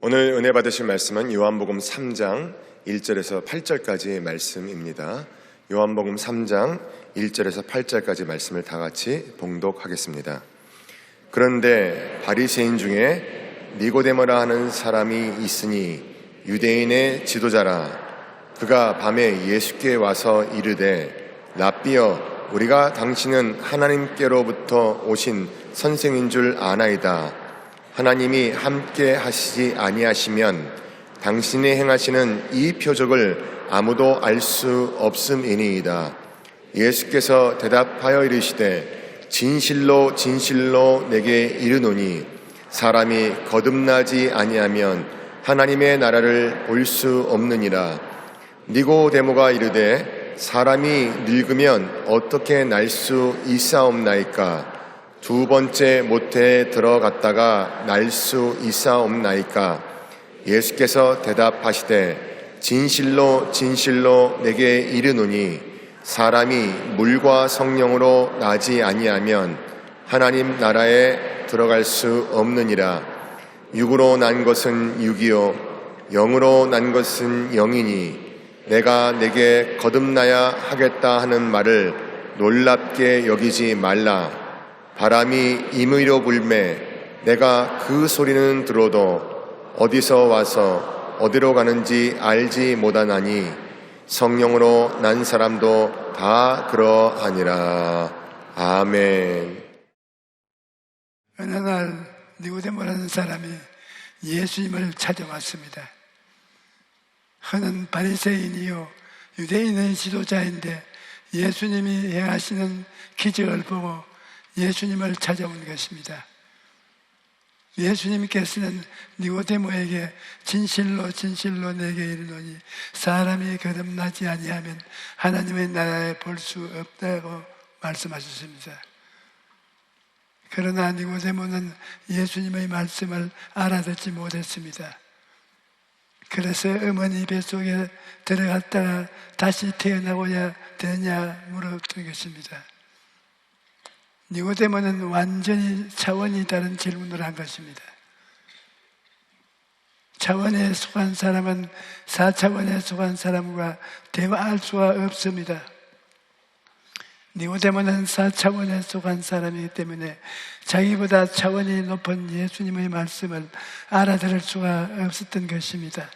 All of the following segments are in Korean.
오늘 은혜 받으실 말씀은 요한복음 3장 1절에서 8절까지의 말씀입니다. 요한복음 3장 1절에서 8절까지 말씀을 다 같이 봉독하겠습니다. 그런데 바리새인 중에 니고데모라 하는 사람이 있으니 유대인의 지도자라. 그가 밤에 예수께 와서 이르되 랍비여, 우리가 당신은 하나님께로부터 오신 선생인 줄 아나이다. 하나님이 함께 하시지 아니하시면 당신이 행하시는 이 표적을 아무도 알 수 없음이니이다. 예수께서 대답하여 이르시되 진실로 진실로 내게 이르노니 사람이 거듭나지 아니하면 하나님의 나라를 볼 수 없느니라. 니고데모가 이르되 사람이 늙으면 어떻게 날 수 있사옵나이까? 두 번째 모태에 들어갔다가 날 수 있사옵나이까? 예수께서 대답하시되 진실로 진실로 내게 이르노니 사람이 물과 성령으로 나지 아니하면 하나님 나라에 들어갈 수 없느니라. 육으로 난 것은 육이요 영으로 난 것은 영이니 내가 내게 거듭나야 하겠다 하는 말을 놀랍게 여기지 말라. 바람이 임의로 불매 내가 그 소리는 들어도 어디서 와서 어디로 가는지 알지 못하나니 성령으로 난 사람도 다 그러하니라. 아멘. 어느 날 니고데모라는 사람이 예수님을 찾아왔습니다. 그는 바리새인이요 유대인의 지도자인데 예수님이 행하시는 기적을 보고 예수님을 찾아온 것입니다. 예수님께서는 니고데모에게 진실로 진실로 내게 이르노니 사람이 거듭나지 아니하면 하나님의 나라에 볼 수 없다고 말씀하셨습니다. 그러나 니고데모는 예수님의 말씀을 알아듣지 못했습니다. 그래서 어머니 뱃속에 들어갔다가 다시 태어나고야 되냐 물었던 것입니다. 니고데모는 완전히 차원이 다른 질문을 한 것입니다. 차원에 속한 사람은 4차원에 속한 사람과 대화할 수가 없습니다. 니고데모는 4차원에 속한 사람이기 때문에 자기보다 차원이 높은 예수님의 말씀을 알아들을 수가 없었던 것입니다.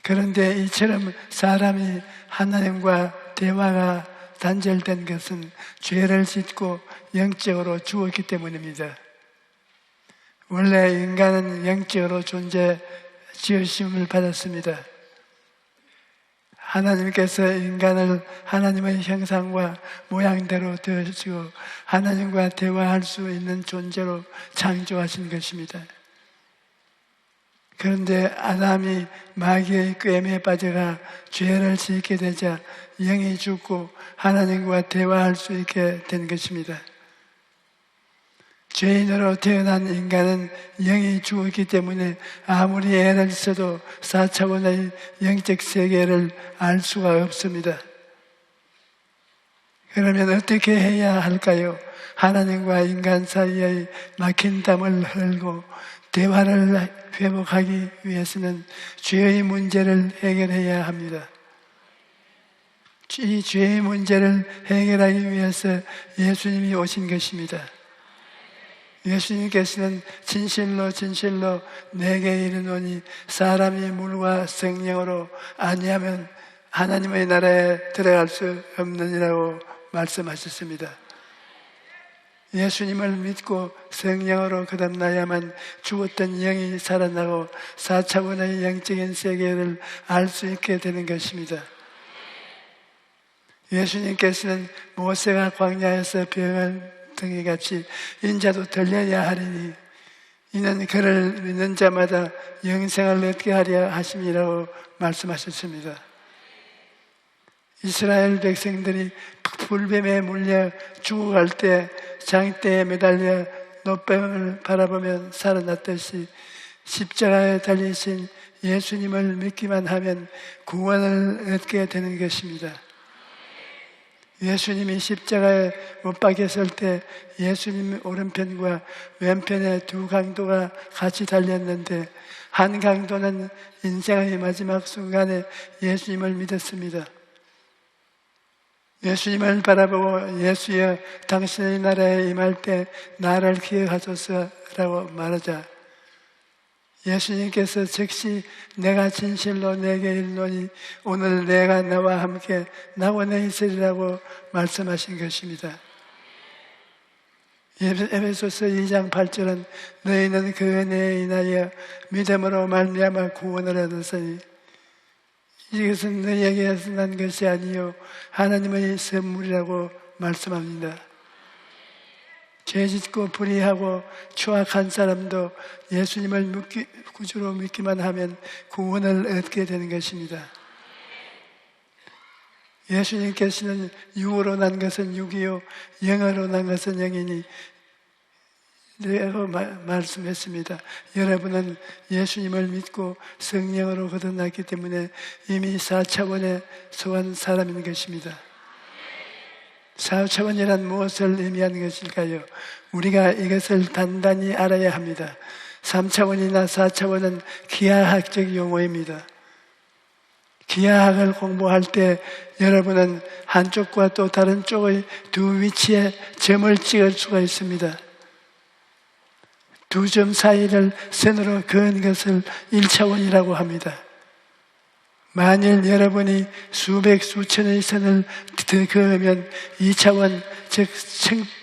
그런데 이처럼 사람이 하나님과 대화가 단절된 것은 죄를 짓고 영적으로 죽었기 때문입니다. 원래 인간은 영적으로 지으심을 받았습니다. 하나님께서 인간을 하나님의 형상과 모양대로 되시고 하나님과 대화할 수 있는 존재로 창조하신 것입니다. 그런데 아담이 마귀의 꾀임에 빠져가 죄를 짓게 되자 영이 죽고 하나님과 대화할 수 있게 된 것입니다. 죄인으로 태어난 인간은 영이 죽었기 때문에 아무리 애를 써도 4차원의 영적 세계를 알 수가 없습니다. 그러면 어떻게 해야 할까요? 하나님과 인간 사이의 막힌 담을 헐고 대화를 회복하기 위해서는 죄의 문제를 해결해야 합니다. 이 죄의 문제를 해결하기 위해서 예수님이 오신 것입니다. 예수님께서는 진실로 진실로 내게 이르노니 사람이 물과 성령으로 아니하면 하나님의 나라에 들어갈 수 없느니라고 말씀하셨습니다. 예수님을 믿고 성령으로 거듭나야만 죽었던 영이 살아나고 4차원의 영적인 세계를 알 수 있게 되는 것입니다. 예수님께서는 모세가 광야에서 병을 등이 같이 인자도 들려야 하리니 이는 그를 믿는 자마다 영생을 얻게 하려 하심이라고 말씀하셨습니다. 이스라엘 백성들이 불뱀에 물려 죽어갈 때 장대에 매달려 노뱀을 바라보면 살아났듯이 십자가에 달리신 예수님을 믿기만 하면 구원을 얻게 되는 것입니다. 예수님이 십자가에 못 박혔을 때 예수님 오른편과 왼편에 두 강도가 같이 달렸는데 한 강도는 인생의 마지막 순간에 예수님을 믿었습니다. 예수님을 바라보고 예수여 당신의 나라에 임할 때 나를 기억하소서라고 말하자 예수님께서 즉시 내가 진실로 내게 이르노니 오늘 내가 나와 함께 낙원에 있으리라고 말씀하신 것입니다. 에베소서 2장 8절은 너희는 그 은혜에 인하여 믿음으로 말미암아 구원을 얻었으니 이것은 너희에게서 난 것이 아니요 하나님의 선물이라고 말씀합니다. 죄짓고 불의하고 추악한 사람도 예수님을 구주로 믿기만 하면 구원을 얻게 되는 것입니다. 예수님께서는 육으로 난 것은 육이요 영으로 난 것은 영이니 라고 말씀했습니다. 여러분은 예수님을 믿고 성령으로 거듭났기 때문에 이미 4차원에 속한 사람인 것입니다. 4차원이란 무엇을 의미하는 것일까요? 우리가 이것을 단단히 알아야 합니다. 3차원이나 4차원은 기하학적 용어입니다. 기하학을 공부할 때 여러분은 한쪽과 또 다른 쪽의 두 위치에 점을 찍을 수가 있습니다. 두 점 사이를 선으로 그은 것을 1차원이라고 합니다. 만일 여러분이 수백 수천의 선을 더 그으면 2차원, 즉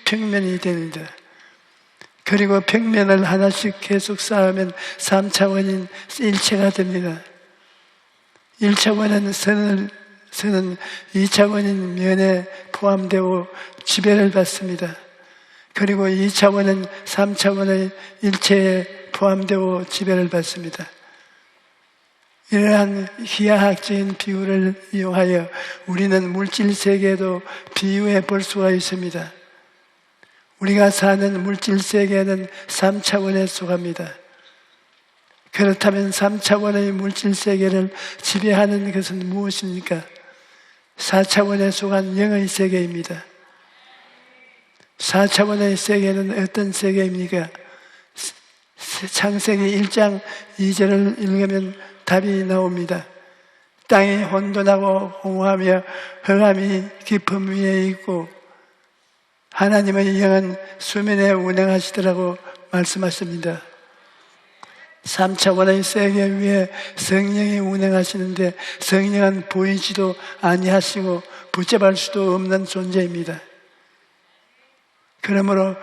평면이 됩니다. 그리고 평면을 하나씩 계속 쌓으면 3차원인 일체가 됩니다. 1차원은 선은 2차원인 면에 포함되고 지배를 받습니다. 그리고 2차원은 3차원의 일체에 포함되고 지배를 받습니다. 이러한 기하학적인 비유를 이용하여 우리는 물질 세계에도 비유해 볼 수가 있습니다. 우리가 사는 물질 세계는 3차원에 속합니다. 그렇다면 3차원의 물질 세계를 지배하는 것은 무엇입니까? 4차원에 속한 영의 세계입니다. 4차원의 세계는 어떤 세계입니까? 창세기 1장 2절을 읽으면 답이 나옵니다. 땅이 혼돈하고 공허하며 흑암이 깊음 위에 있고 하나님의 영은 수면에 운행하시더라고 말씀하십니다. 3차원의 세계 위에 성령이 운행하시는데 성령은 보이지도 아니하시고 붙잡을 수도 없는 존재입니다. 그러므로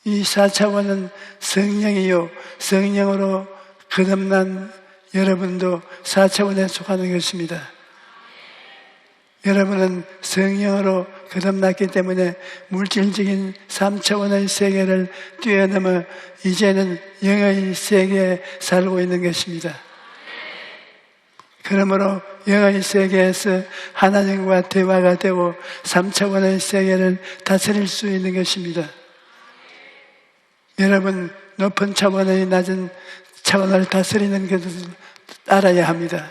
이 4차원은 성령이요 성령으로 거듭난 여러분도 4차원에 속하는 것입니다. 여러분은 성령으로 거듭났기 때문에 물질적인 3차원의 세계를 뛰어넘어 이제는 영의 세계에 살고 있는 것입니다. 그러므로 영의 세계에서 하나님과 대화가 되고 3차원의 세계를 다스릴 수 있는 것입니다. 여러분, 높은 차원의 낮은 차원을 다스리는 것을 알아야 합니다.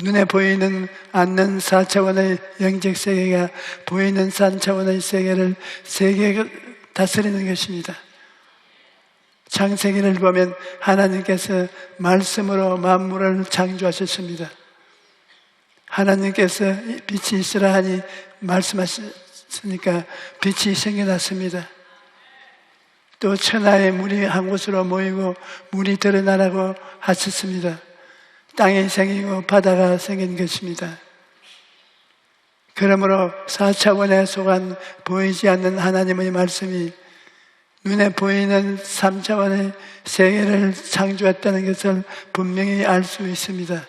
눈에 보이는 않는 4차원의 영적 세계가 보이는 3차원의 세계를 다스리는 것입니다. 창세기를 보면 하나님께서 말씀으로 만물을 창조하셨습니다. 하나님께서 빛이 있으라 하니 말씀하셨으니까 빛이 생겨났습니다. 또 천하의 물이 한 곳으로 모이고 물이 드러나라고 하셨습니다. 땅이 생기고 바다가 생긴 것입니다. 그러므로 4차원에 속한 보이지 않는 하나님의 말씀이 눈에 보이는 3차원의 세계를 창조했다는 것을 분명히 알 수 있습니다.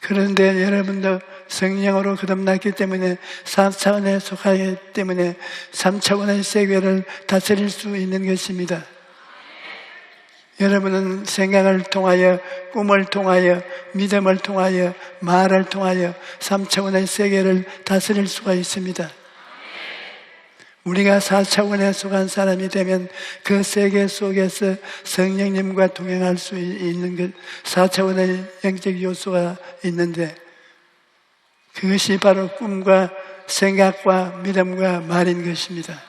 그런데 여러분도 성령으로 거듭났기 때문에 4차원에 속하기 때문에 3차원의 세계를 다스릴 수 있는 것입니다. 여러분은 생각을 통하여, 꿈을 통하여, 믿음을 통하여, 말을 통하여 3차원의 세계를 다스릴 수가 있습니다. 우리가 4차원에 속한 사람이 되면 그 세계 속에서 성령님과 동행할 수 있는 것, 4차원의 영적 요소가 있는데 그것이 바로 꿈과 생각과 믿음과 말인 것입니다.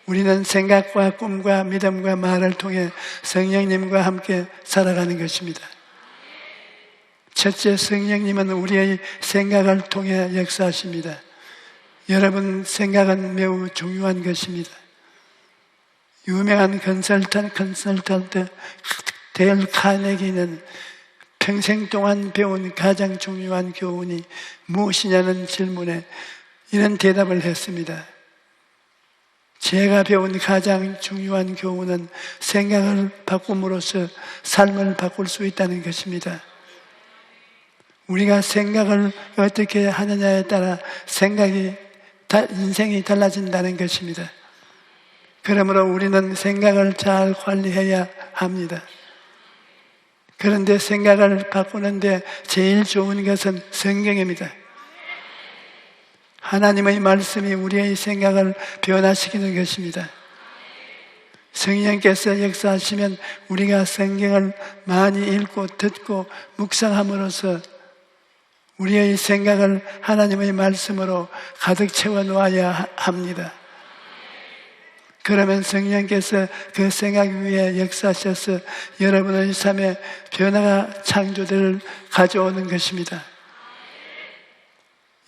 우리는 생각과 꿈과 믿음과 말을 통해 성령님과 함께 살아가는 것입니다. 첫째, 성령님은 우리의 생각을 통해 역사하십니다. 여러분, 생각은 매우 중요한 것입니다. 유명한 컨설턴트 데일 카네기는 평생 동안 배운 가장 중요한 교훈이 무엇이냐는 질문에 이런 대답을 했습니다. 제가 배운 가장 중요한 교훈은 생각을 바꿈으로써 삶을 바꿀 수 있다는 것입니다. 우리가 생각을 어떻게 하느냐에 따라 인생이 달라진다는 것입니다. 그러므로 우리는 생각을 잘 관리해야 합니다. 그런데 생각을 바꾸는데 제일 좋은 것은 성경입니다. 하나님의 말씀이 우리의 생각을 변화시키는 것입니다. 성령께서 역사하시면 우리가 성경을 많이 읽고 듣고 묵상함으로써 우리의 생각을 하나님의 말씀으로 가득 채워 놓아야 합니다. 그러면 성령께서 그 생각 위에 역사하셔서 여러분의 삶에 변화가 창조를 가져오는 것입니다.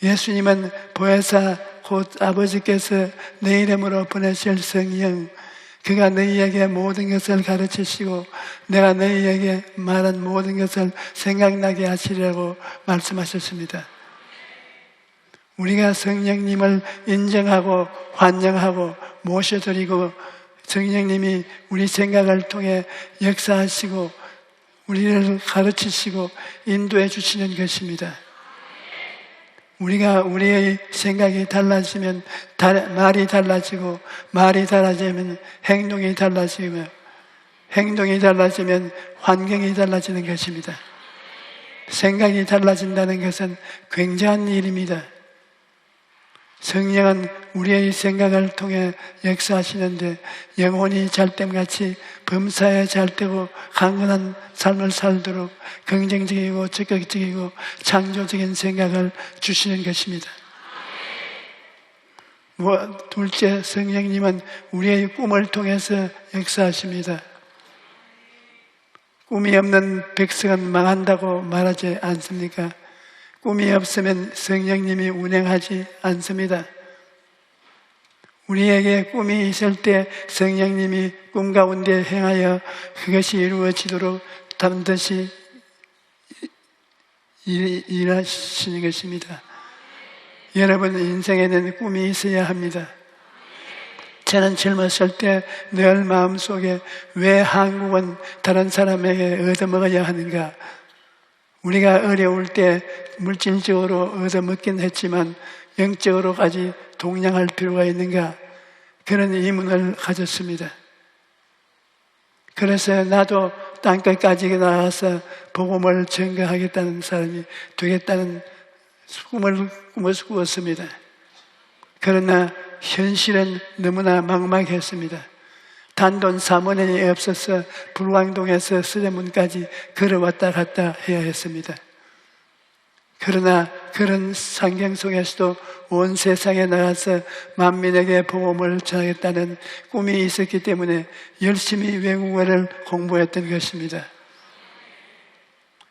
예수님은 보혜사 곧 아버지께서 내 이름으로 보내실 성령, 그가 너희에게 모든 것을 가르치시고 내가 너희에게 말한 모든 것을 생각나게 하시려고 말씀하셨습니다. 우리가 성령님을 인정하고 환영하고 모셔드리고 성령님이 우리 생각을 통해 역사하시고 우리를 가르치시고 인도해 주시는 것입니다. 우리의 생각이 달라지면 말이 달라지고 말이 달라지면 행동이 달라지며 행동이 달라지면 환경이 달라지는 것입니다. 생각이 달라진다는 것은 굉장한 일입니다. 성령은 우리의 생각을 통해 역사하시는데 영혼이 잘됨같이 범사에 잘되고 강건한 삶을 살도록 긍정적이고 적극적이고 창조적인 생각을 주시는 것입니다. 둘째, 성령님은 우리의 꿈을 통해서 역사하십니다. 꿈이 없는 백성은 망한다고 말하지 않습니까? 꿈이 없으면 성령님이 운행하지 않습니다. 우리에게 꿈이 있을 때 성령님이 꿈 가운데 행하여 그것이 이루어지도록 반드시 일하시는 것입니다. 여러분, 인생에는 꿈이 있어야 합니다. 저는 젊었을 때 늘 마음속에 왜 한국은 다른 사람에게 얻어먹어야 하는가? 우리가 어려울 때 물질적으로 얻어먹긴 했지만 영적으로까지 동량할 필요가 있는가? 그런 의문을 가졌습니다. 그래서 나도 땅끝까지 나가서 복음을 전가하겠다는 사람이 되겠다는 꿈을 꾸었습니다. 그러나 현실은 너무나 막막했습니다. 단돈 3원이 없어서 불광동에서 서대문까지 걸어왔다 갔다 해야 했습니다. 그러나 그런 환경 속에서도 온 세상에 나가서 만민에게 복음을 전하겠다는 꿈이 있었기 때문에 열심히 외국어를 공부했던 것입니다.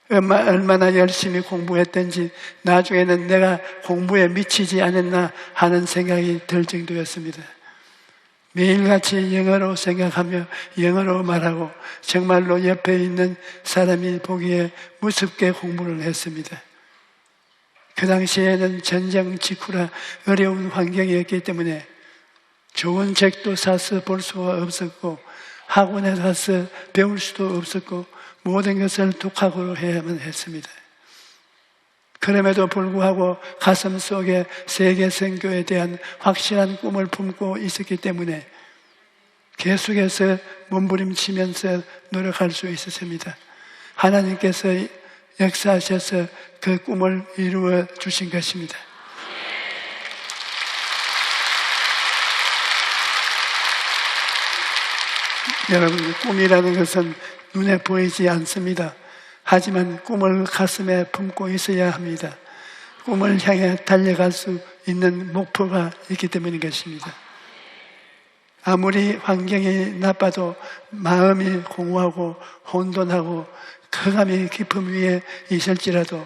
얼마나 열심히 공부했던지 나중에는 내가 공부에 미치지 않았나 하는 생각이 들 정도였습니다. 매일같이 영어로 생각하며 영어로 말하고 정말로 옆에 있는 사람이 보기에 무섭게 공부를 했습니다. 그 당시에는 전쟁 직후라 어려운 환경이었기 때문에 좋은 책도 사서 볼 수가 없었고 학원에 가서 배울 수도 없었고 모든 것을 독학으로 해야만 했습니다. 그럼에도 불구하고 가슴 속에 세계 선교에 대한 확실한 꿈을 품고 있었기 때문에 계속해서 몸부림치면서 노력할 수 있었습니다. 하나님께서 역사하셔서 그 꿈을 이루어 주신 것입니다. 여러분, 꿈이라는 것은 눈에 보이지 않습니다. 하지만 꿈을 가슴에 품고 있어야 합니다. 꿈을 향해 달려갈 수 있는 목표가 있기 때문인 것입니다. 아무리 환경이 나빠도 마음이 공허하고 혼돈하고 흑암의 깊음 위에 있을지라도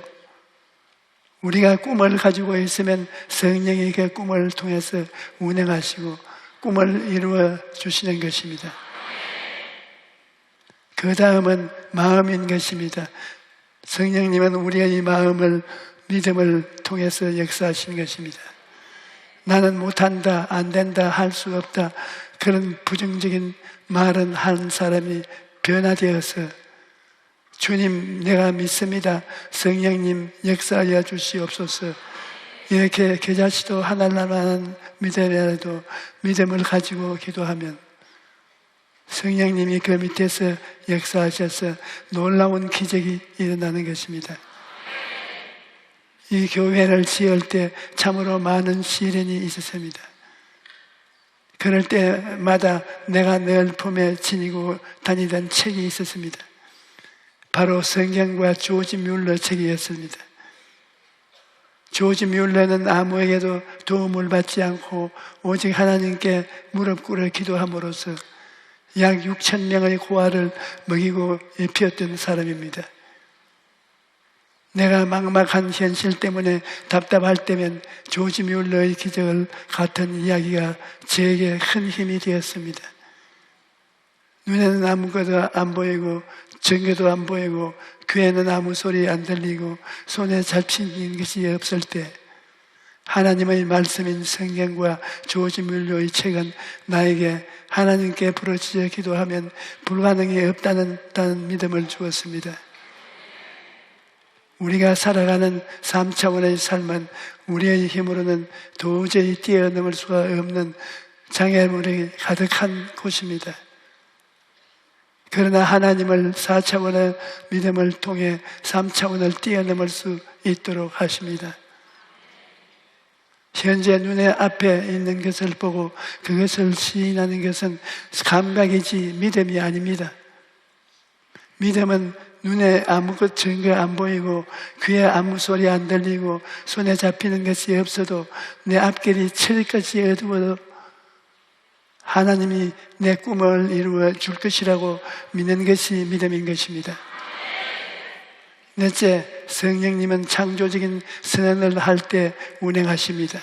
우리가 꿈을 가지고 있으면 성령이 그 꿈을 통해서 운행하시고 꿈을 이루어 주시는 것입니다. 그 다음은 마음인 것입니다. 성령님은 우리의 이 마음을 믿음을 통해서 역사하시는 것입니다. 나는 못한다, 안 된다, 할 수 없다, 그런 부정적인 말은 한 사람이 변화되어서 주님, 내가 믿습니다. 성령님 역사하여 주시옵소서. 이렇게 겨자씨도 하나만한 믿음이라도 믿음을 가지고 기도하면 성령님이 그 밑에서 역사하셔서 놀라운 기적이 일어나는 것입니다. 이 교회를 지을 때 참으로 많은 시련이 있었습니다. 그럴 때마다 내가 늘 품에 지니고 다니던 책이 있었습니다. 바로 성경과 조지 뮬러 책이었습니다. 조지 뮬러는 아무에게도 도움을 받지 않고 오직 하나님께 무릎 꿇어 기도함으로써 약 6,000명의 고아를 먹이고 입혔던 사람입니다. 내가 막막한 현실 때문에 답답할 때면 조지 뮬러의 기적을 같은 이야기가 제게 큰 힘이 되었습니다. 눈에는 아무것도 안 보이고 전교도 안 보이고 귀에는 아무 소리 안 들리고 손에 잡히는 것이 없을 때 하나님의 말씀인 성경과 조지 뮬러의 책은 나에게 하나님께 부르짖어 기도하면 불가능이 없다는 믿음을 주었습니다. 우리가 살아가는 3차원의 삶은 우리의 힘으로는 도저히 뛰어넘을 수가 없는 장애물이 가득한 곳입니다. 그러나 하나님을 4차원의 믿음을 통해 3차원을 뛰어넘을 수 있도록 하십니다. 현재 눈에 앞에 있는 것을 보고 그것을 시인하는 것은 감각이지 믿음이 아닙니다. 믿음은 눈에 아무것 증거 안 보이고 귀에 아무 소리 안 들리고 손에 잡히는 것이 없어도 내 앞길이 철까지 어두워도 하나님이 내 꿈을 이루어 줄 것이라고 믿는 것이 믿음인 것입니다. 넷째, 성령님은 창조적인 선언을 할 때 운행하십니다.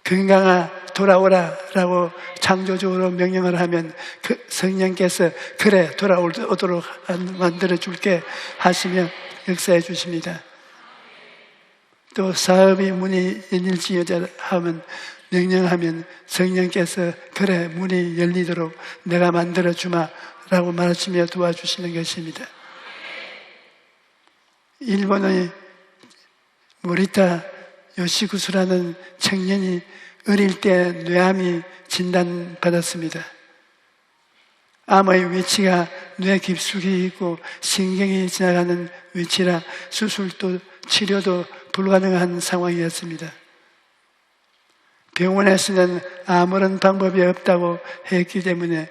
건강아 돌아오라 라고 창조적으로 명령을 하면 그 성령께서 그래 돌아오도록 만들어 줄게 하시며 역사해 주십니다. 또 사업이 문이 열릴지어다 하면 명령하면 성령께서 그래 문이 열리도록 내가 만들어 주마 라고 말하시며 도와주시는 것입니다. 일본의 모리타 요시구수라는 청년이 어릴 때 뇌암이 진단받았습니다. 암의 위치가 뇌 깊숙이 있고 신경이 지나가는 위치라 수술도 치료도 불가능한 상황이었습니다. 병원에서는 아무런 방법이 없다고 했기 때문에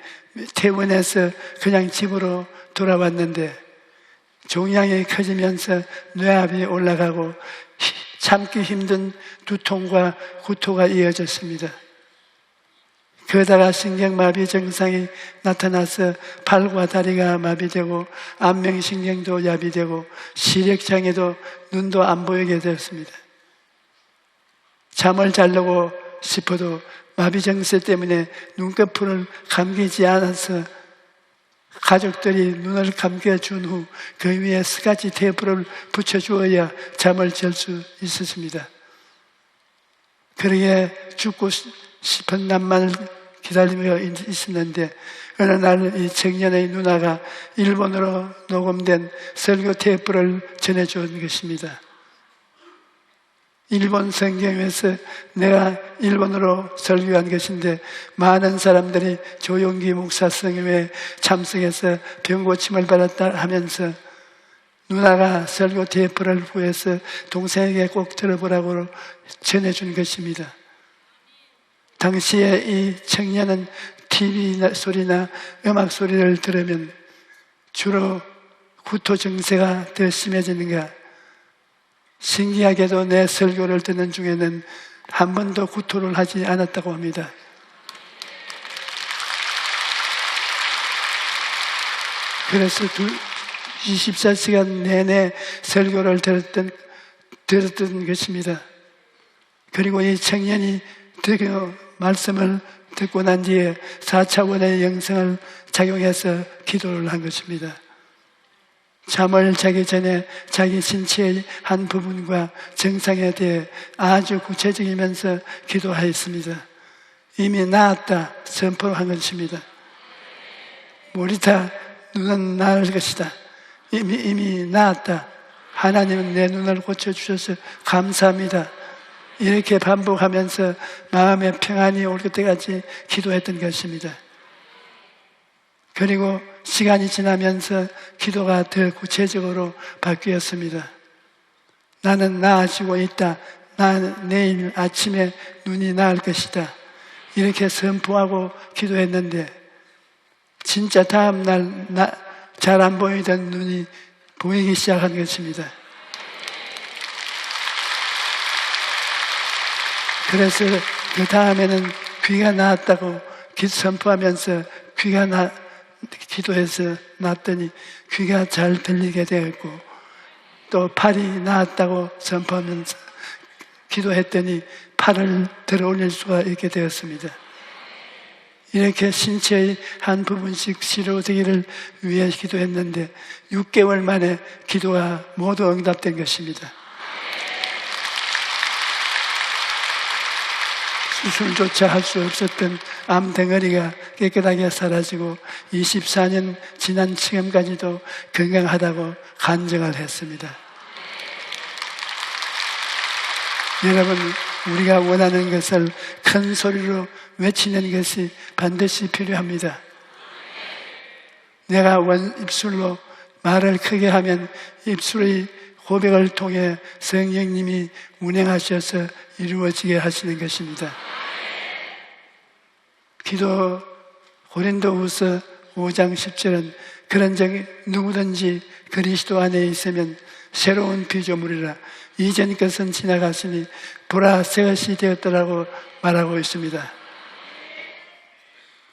퇴원해서 그냥 집으로 돌아왔는데 종양이 커지면서 뇌압이 올라가고 참기 힘든 두통과 구토가 이어졌습니다. 그러다가 신경마비 증상이 나타나서 팔과 다리가 마비되고 안면신경도 야비되고 시력장애도 눈도 안 보이게 되었습니다. 잠을 자려고 싶어도 마비 증세 때문에 눈꺼풀을 감기지 않아서 가족들이 눈을 감겨준 후 그 위에 스카치 테이프를 붙여주어야 잠을 잘 수 있었습니다. 그러게 죽고 싶은 날만을 기다리며 있었는데 어느 날 이 청년의 누나가 일본어로 녹음된 설교 테이프를 전해준 것입니다. 일본 성경에서 내가 일본어로 설교한 것인데 많은 사람들이 조용기 목사 성회에 참석해서 병고침을 받았다 하면서 누나가 설교 테이프를 구해서 동생에게 꼭 들어보라고 전해준 것입니다. 당시에 이 청년은 TV 소리나 음악 소리를 들으면 주로 구토 증세가 더 심해지는가 신기하게도 내 설교를 듣는 중에는 한 번도 구토를 하지 않았다고 합니다. 그래서 24시간 내내 설교를 들었던 것입니다. 그리고 이 청년이 그 말씀을 듣고 난 뒤에 4차원의 영성을 작용해서 기도를 한 것입니다. 잠을 자기 전에 자기 신체의 한 부분과 증상에 대해 아주 구체적이면서 기도하였습니다. 이미 나았다 선포한 것입니다. 모리타, 눈은 나을 것이다. 이미 나았다. 하나님은 내 눈을 고쳐주셔서 감사합니다. 이렇게 반복하면서 마음의 평안이 올 때까지 기도했던 것입니다. 그리고 시간이 지나면서 기도가 더 구체적으로 바뀌었습니다. 나는 나아지고 있다. 나는 내일 아침에 눈이 나을 것이다. 이렇게 선포하고 기도했는데 진짜 다음날 잘 안 보이던 눈이 보이기 시작한 것입니다. 그래서 그 다음에는 귀가 나았다고 선포하면서 기도해서 났더니 귀가 잘 들리게 되었고, 또 팔이 나았다고 선포하면서 기도했더니 팔을 들어 올릴 수가 있게 되었습니다. 이렇게 신체의 한 부분씩 치료되기를 위해 기도했는데 6개월 만에 기도가 모두 응답된 것입니다. 수술조차 할 수 없었던 암 덩어리가 깨끗하게 사라지고 24년 지난 지금까지도 건강하다고 간증을 했습니다. 여러분, 우리가 원하는 것을 큰 소리로 외치는 것이 반드시 필요합니다. 내가 입술로 말을 크게 하면 입술의 고백을 통해 성령님이 운행하셔서 이루어지게 하시는 것입니다. 기도 고린도후서 5장 10절은 그런즉 누구든지 그리스도 안에 있으면 새로운 피조물이라 이전 것은 지나갔으니 보라 새 것이 되었더라고 말하고 있습니다.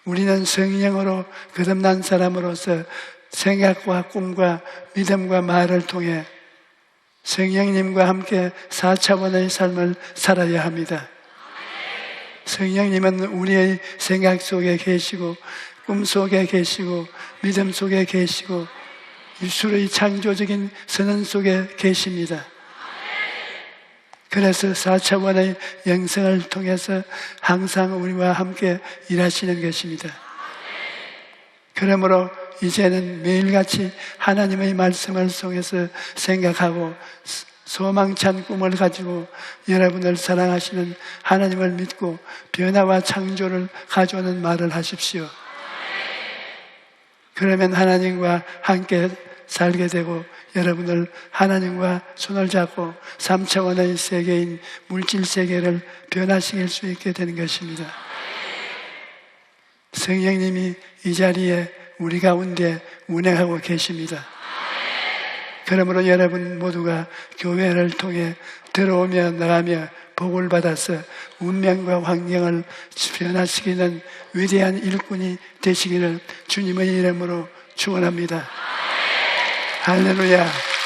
우리는 성령으로 거듭난 사람으로서 생각과 꿈과 믿음과 말을 통해 성령님과 함께 4차원의 삶을 살아야 합니다. 성령님은 우리의 생각 속에 계시고 꿈 속에 계시고 믿음 속에 계시고 입술의 창조적인 선언 속에 계십니다. 그래서 4차원의 영성을 통해서 항상 우리와 함께 일하시는 것입니다. 그러므로 이제는 매일같이 하나님의 말씀을 통해서 생각하고 소망찬 꿈을 가지고 여러분을 사랑하시는 하나님을 믿고 변화와 창조를 가져오는 말을 하십시오. 그러면 하나님과 함께 살게 되고 여러분을 하나님과 손을 잡고 3차원의 세계인 물질 세계를 변화시킬 수 있게 되는 것입니다. 성령님이 이 자리에 우리 가운데 운행하고 계십니다. 그러므로 여러분 모두가 교회를 통해 들어오며 나가며 복을 받아서 운명과 환경을 변화시키는 위대한 일꾼이 되시기를 주님의 이름으로 축원합니다. 할렐루야.